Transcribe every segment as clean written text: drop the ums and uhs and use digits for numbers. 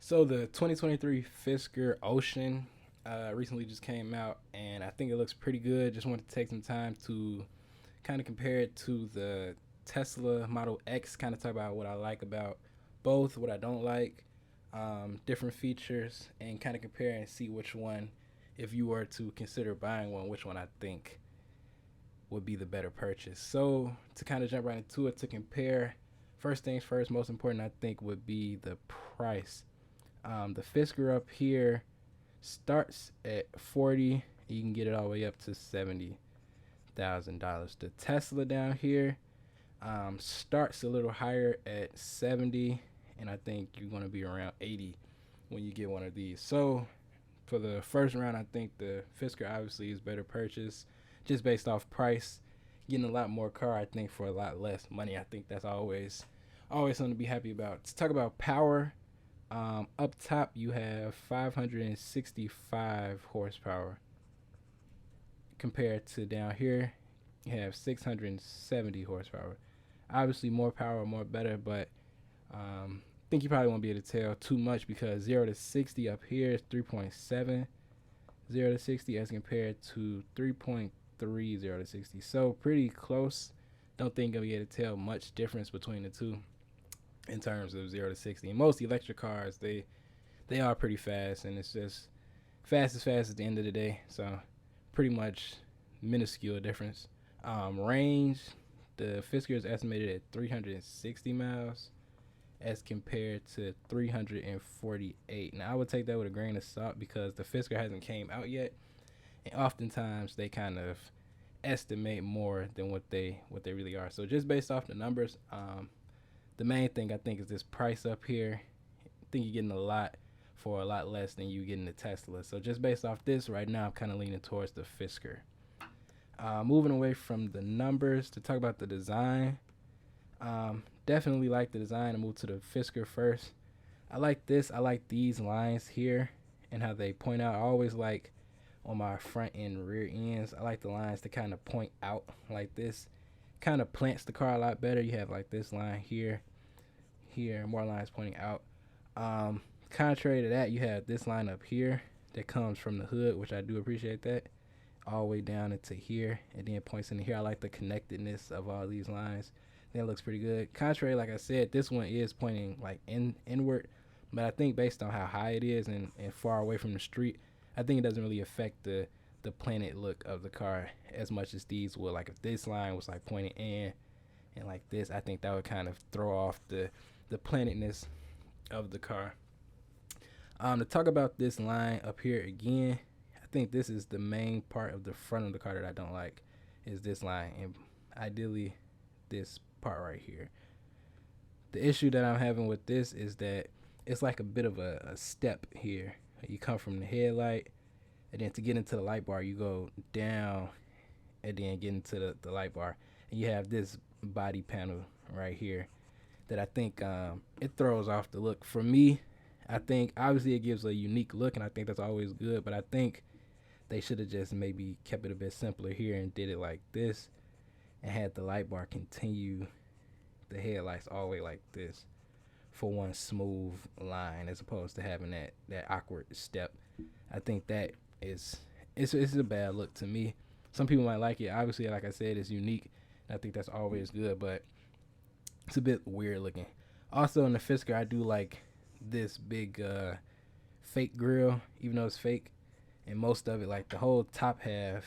So the 2023 Fisker Ocean recently just came out, and I think it looks pretty good. Just wanted to take some time to kind of compare it to the Tesla Model X. Kind of talk about what I like about both, what I don't like, different features, and kind of compare and see which one, if you were to consider buying one, which one I think would be the better purchase. So to kind of jump right into it, to compare, first things first, most important I think would be the price. The Fisker up here starts at 40. You can get it all the way up to $70,000. The Tesla down here starts a little higher at 70, and I think you're going to be around 80 when you get one of these. So for the first round, I think the Fisker obviously is better purchase, just based off price. Getting a lot more car, I think, for a lot less money. I think that's always something to be happy about. To talk about power, up top you have 565 horsepower compared to down here you have 670 horsepower. Obviously, more power, more better, but I think you probably won't be able to tell too much because 0 to 60 up here is 3.7, 0 to 60 as compared to 3.3, 0 to 60. So pretty close. Don't think you'll be able to tell much difference between the two in terms of 0 to 60. And most electric cars, they are pretty fast, and it's just fast at the end of the day. So pretty much minuscule difference. Range, the Fisker is estimated at 360 miles as compared to 348. Now I would take that with a grain of salt because the Fisker hasn't came out yet, and oftentimes they kind of estimate more than what they really are. So just based off the numbers, the main thing I think is this price up here. I think you're getting a lot for a lot less than you get in the Tesla. So just based off this, right now I'm kind of leaning towards the Fisker. Moving away from the numbers to talk about the design. Definitely like the design. I move to the Fisker first. I like this. I like these lines here and how they point out. I always like on my front and rear ends. I like the lines to kind of point out like this. Kind of plants the car a lot better. You have like this line here, more lines pointing out. Contrary to that, you have this line up here that comes from the hood, which I do appreciate that, all the way down into here, and then points into here. I like the connectedness of all these lines. That looks pretty good. Contrary, like I said, this one is pointing like inward, but I think based on how high it is and far away from the street, I think it doesn't really affect the planet look of the car as much as these would. Like if this line was like pointing in and like this, I think that would kind of throw off the planetness of the car. To talk about this line up here again, I think this is the main part of the front of the car that I don't like, is this line, and ideally this part right here. The issue that I'm having with this is that it's like a bit of a step here. You come from the headlight, and then to get into the light bar, you go down, and then get into the light bar, and you have this body panel right here that I think it throws off the look. For me, I think obviously it gives a unique look, and I think that's always good, but I think they should have just maybe kept it a bit simpler here and did it like this and had the light bar continue the headlights all the way like this for one smooth line as opposed to having that awkward step. I think that is it's a bad look to me. Some people might like it. Obviously, like I said, it's unique, and I think that's always good, but it's a bit weird looking. Also in the Fisker, I do like this big fake grill, even though it's fake, and most of it, like the whole top half,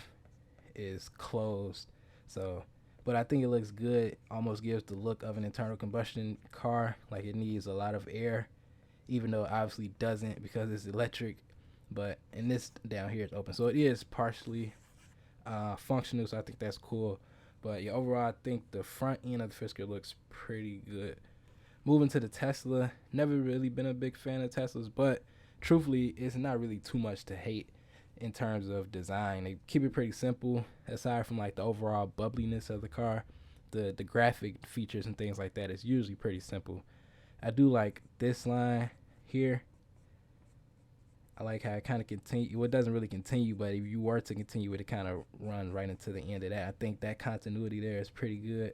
is closed. So, but I think it looks good. Almost gives the look of an internal combustion car, like it needs a lot of air, even though it obviously doesn't because it's electric. But in this down here, it's open, so it is partially functional. So I think that's cool. But yeah, overall, I think the front end of the Fisker looks pretty good. Moving to the Tesla, never really been a big fan of Teslas, but truthfully, it's not really too much to hate in terms of design. They keep it pretty simple, aside from like the overall bubbliness of the car. The graphic features and things like that is usually pretty simple. I do like this line here. I like how it kind of continue. Well, it doesn't really continue, but if you were to continue it, it kind of run right into the end of that. I think that continuity there is pretty good.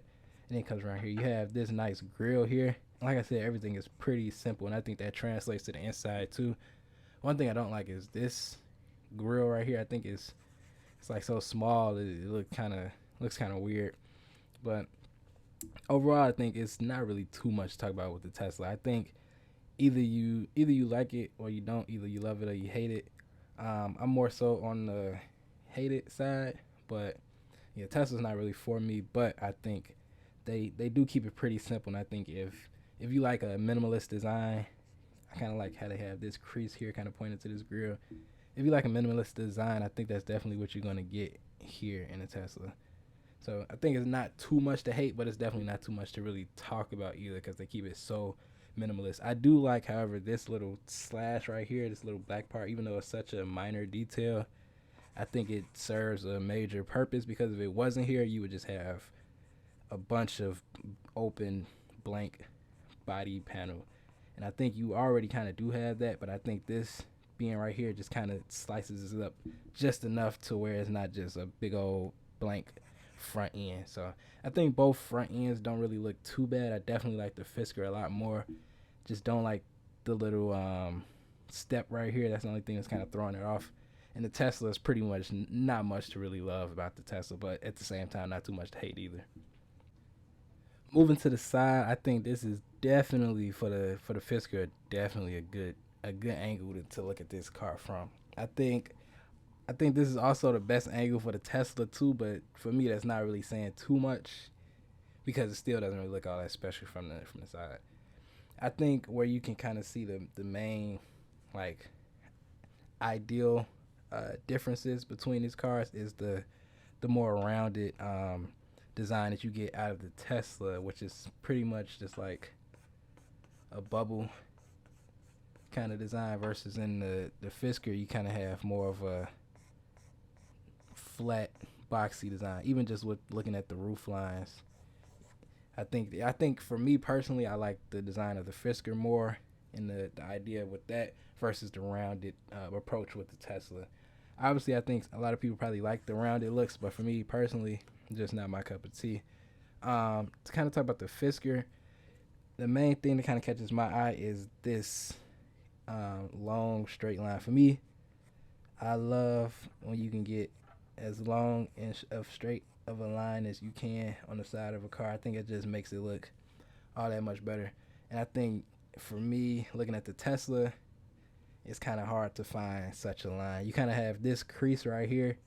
And then it comes around here. You have this nice grill here. like I said, everything is pretty simple, and I think that translates to the inside too. One thing I don't like is this grill right here. I think it's like so small. It looks kind of weird. But overall, I think it's not really too much to talk about with the Tesla. I think either you like it or you don't. Either you love it or you hate it. I'm more so on the hate it side, but yeah, Tesla's not really for me. But I think they do keep it pretty simple. And I think if you like a minimalist design, I kind of like how they have this crease here, kind of pointing to this grill. If you like a minimalist design, I think that's definitely what you're gonna get here in a Tesla. So I think it's not too much to hate, but it's definitely not too much to really talk about either because they keep it so minimalist. I do like, however, this little slash right here, this little black part, even though it's such a minor detail, I think it serves a major purpose because if it wasn't here, you would just have a bunch of open blank body panel. And I think you already kind of do have that, but I think this being right here just kind of slices it up just enough to where it's not just a big old blank front end. So I think both front ends don't really look too bad. I definitely like the Fisker a lot more. Just don't like the little step right here. That's the only thing that's kind of throwing it off. And the Tesla is pretty much not much to really love about the Tesla, but at the same time, not too much to hate either. Moving to the side, I think this is definitely for the Fisker, definitely a good angle to look at this car from. I think I think this is also the best angle for the Tesla too, but for me that's not really saying too much because it still doesn't really look all that special from the side. I think where you can kind of see the main like ideal differences between these cars is the more rounded design that you get out of the Tesla, which is pretty much just like a bubble kind of design versus in the Fisker you kind of have more of a flat boxy design. Even just with looking at the roof lines, I think for me personally, I like the design of the Fisker more, and the idea with that versus the rounded approach with the Tesla. Obviously, I think a lot of people probably like the rounded looks, but for me personally, just not my cup of tea. To kind of talk about the Fisker, the main thing that kind of catches my eye is this long straight line. For me, I love when you can get as long and of straight of a line as you can on the side of a car. I think it just makes it look all that much better. And I think for me, looking at the Tesla, it's kind of hard to find such a line. You kind of have this crease right here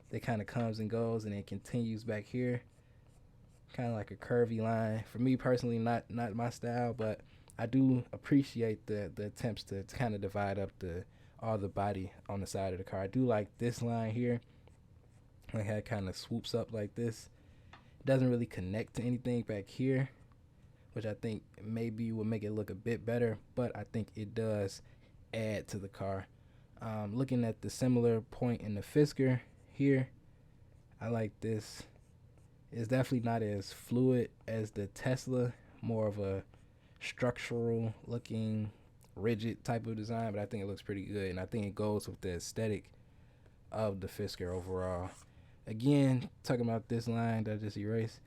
that kind of comes and goes and it continues back here, kind of like a curvy line. For me personally, not my style, but I do appreciate the attempts to kind of divide up the all the body on the side of the car. I do like this line here, like how it kind of swoops up like this. It doesn't really connect to anything back here, which I think maybe would make it look a bit better, but I think it does add to the car. Looking at the similar point in the Fisker here, I like this. It's definitely not as fluid as the Tesla, more of a structural looking rigid type of design, but I think it looks pretty good, and I think it goes with the aesthetic of the Fisker overall. Again, talking about this line that I just erased,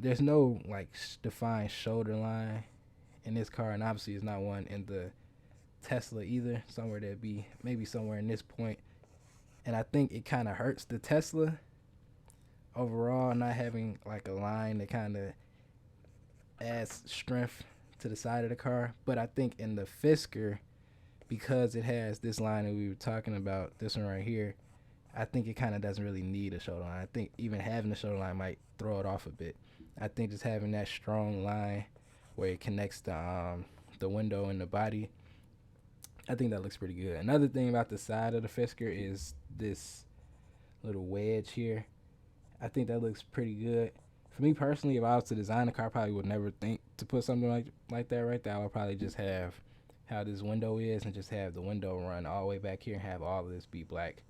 there's no like defined shoulder line in this car, and obviously it's not one in the Tesla either. Somewhere that'd be maybe somewhere in this point, and I think it kind of hurts the Tesla overall not having like a line that kind of adds strength to the side of the car. But I think in the Fisker, because it has this line that we were talking about, this one right here, I think it kind of doesn't really need a shoulder line. I think even having the shoulder line might throw it off a bit. I think just having that strong line where it connects the window and the body, I think that looks pretty good. Another thing about the side of the Fisker is this little wedge here. I think that looks pretty good. For me personally, if I was to design a car, I probably would never think to put something like that right there. I would probably just have how this window is and just have the window run all the way back here and have all of this be black,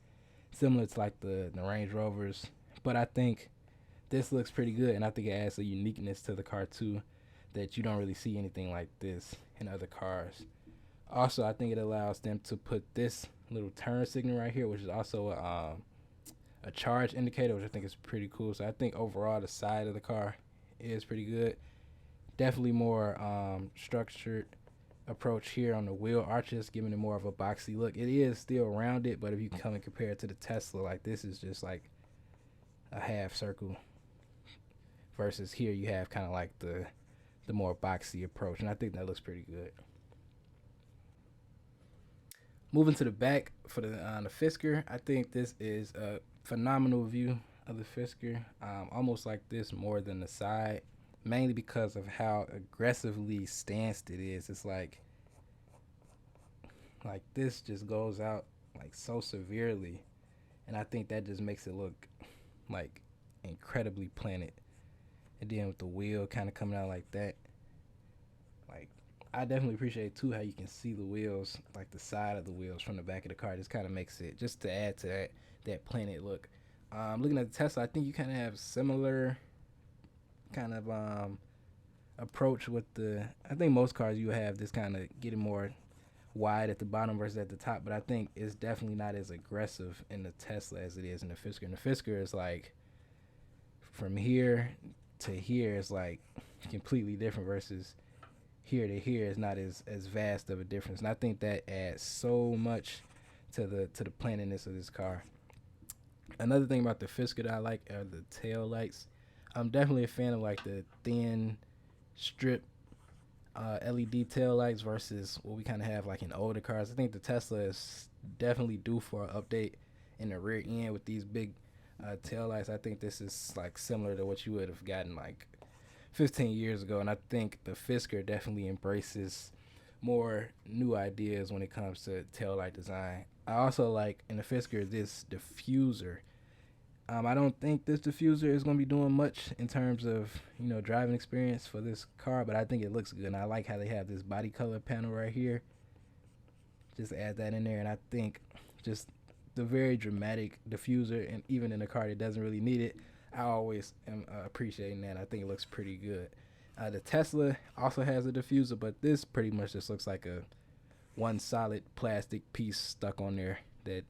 similar to like the Range Rovers. But I think this looks pretty good, and I think it adds a uniqueness to the car too that you don't really see anything like this in other cars. Also, I think it allows them to put this little turn signal right here, which is also a charge indicator, which I think is pretty cool. So I think overall the side of the car is pretty good. Definitely more structured approach here on the wheel arches, giving it more of a boxy look. It is still rounded, but if you come and compare it to the Tesla, like this is just like a half circle versus here you have kind of like the more boxy approach, and I think that looks pretty good. Moving to the back for the Fisker, I think this is a phenomenal view of the Fisker. Almost like this more than the side, mainly because of how aggressively stanced it is. It's like this just goes out like so severely, and I think that just makes it look like incredibly planted. And then with the wheel kind of coming out like that, like I definitely appreciate too how you can see the wheels, like the side of the wheels from the back of the car. Just kind of makes it, just to add to that planet look. Looking at the Tesla, I think you kind of have similar kind of approach with the. I think most cars you have this kind of getting more wide at the bottom versus at the top, but I think it's definitely not as aggressive in the Tesla as it is in the Fisker. And the Fisker is like from here to here is like completely different versus here to here is not as vast of a difference. And I think that adds so much to the planetness of this car. Another thing about the Fisker that I like are the tail lights. I'm definitely a fan of like the thin strip LED tail lights versus what we kind of have like in older cars. I think the Tesla is definitely due for an update in the rear end with these big tail lights. I think this is like similar to what you would have gotten like 15 years ago, and I think the Fisker definitely embraces more new ideas when it comes to tail light design. I also like in the Fisker this diffuser. I don't think this diffuser is going to be doing much in terms of driving experience for this car, but I think it looks good. And I like how they have this body color panel right here. Just add that in there, and I think just the very dramatic diffuser, and even in a car that doesn't really need it, I always am appreciating that. I think it looks pretty good. The Tesla also has a diffuser, but this pretty much just looks like a one solid plastic piece stuck on there that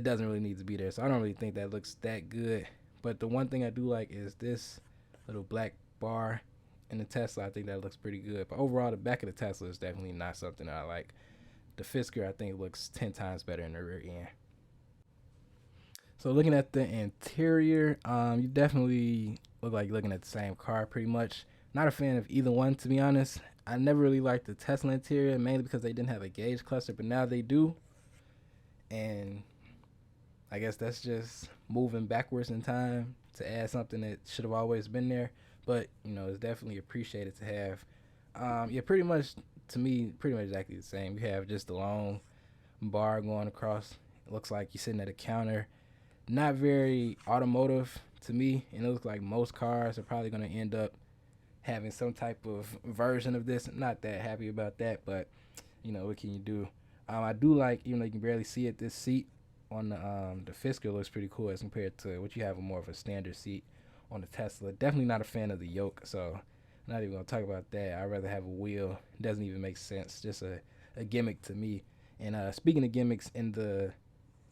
doesn't really need to be there. So I don't really think that looks that good. But the one thing I do like is this little black bar in the Tesla. I think that looks pretty good. But overall, the back of the Tesla is definitely not something that I like. The Fisker, I think, looks 10 times better in the rear end. So looking at the interior, you definitely look like you're looking at the same car pretty much. Not a fan of either one, to be honest. I never really liked the Tesla interior, mainly because they didn't have a gauge cluster, but now they do. And I guess that's just moving backwards in time to add something that should have always been there. But, it's definitely appreciated to have. Yeah, pretty much, to me, pretty much exactly the same. You have just a long bar going across. It looks like you're sitting at a counter. Not very automotive to me, and it looks like most cars are probably going to end up having some type of version of this. I'm not that happy about that, but, what can you do? I do like, even though you can barely see it, this seat on the Fisker looks pretty cool as compared to what you have more of a standard seat on the Tesla. Definitely not a fan of the yoke, so I'm not even going to talk about that. I'd rather have a wheel. It doesn't even make sense. Just a gimmick to me. And speaking of gimmicks, in the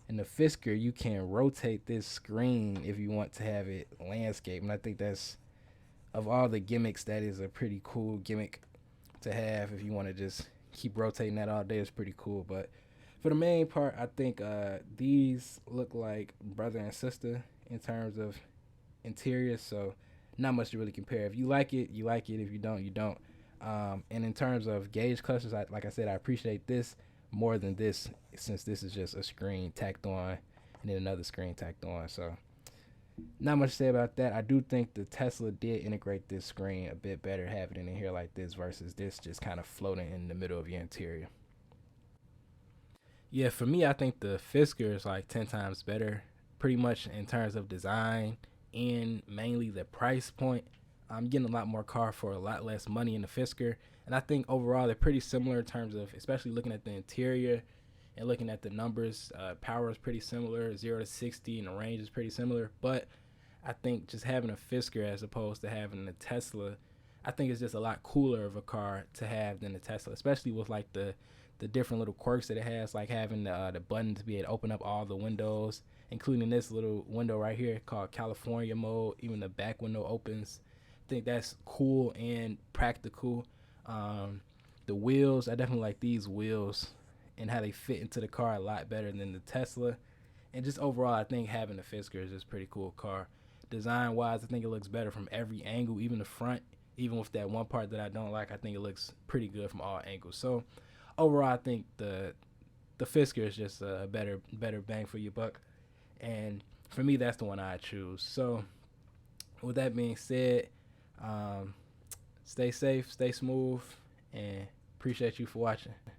Fisker, you can rotate this screen if you want to have it landscape. And I think that's, of all the gimmicks, that is a pretty cool gimmick to have. If you want to just keep rotating that all day, it's pretty cool. But for the main part, I think these look like brother and sister in terms of interior, so not much to really compare. If you like it, you like it. If you don't, you don't. And in terms of gauge clusters, like I said, I appreciate this more than this, since this is just a screen tacked on and then another screen tacked on. So not much to say about that. I do think the Tesla did integrate this screen a bit better, having it in here like this versus this just kind of floating in the middle of your interior. Yeah, for me, I think the Fisker is like 10 times better, pretty much in terms of design and mainly the price point. I'm getting a lot more car for a lot less money in the Fisker, and I think overall they're pretty similar in terms of, especially looking at the interior and looking at the numbers. Power is pretty similar, 0 to 60, and the range is pretty similar. But I think just having a Fisker as opposed to having a Tesla, I think it's just a lot cooler of a car to have than the Tesla, especially with like the different little quirks that it has, like having the button to be able to open up all the windows, including this little window right here called California mode. Even the back window opens. think that's cool and practical. Um, the wheels, I definitely like these wheels and how they fit into the car a lot better than the Tesla. And just overall, I think having the Fisker is just a pretty cool car. Design wise, I think it looks better from every angle, even the front. Even with that one part that I don't like, I think it looks pretty good from all angles. So overall, I think the Fisker is just a better bang for your buck. And for me, that's the one I choose. So with that being said, um, stay safe, stay smooth, and appreciate you for watching.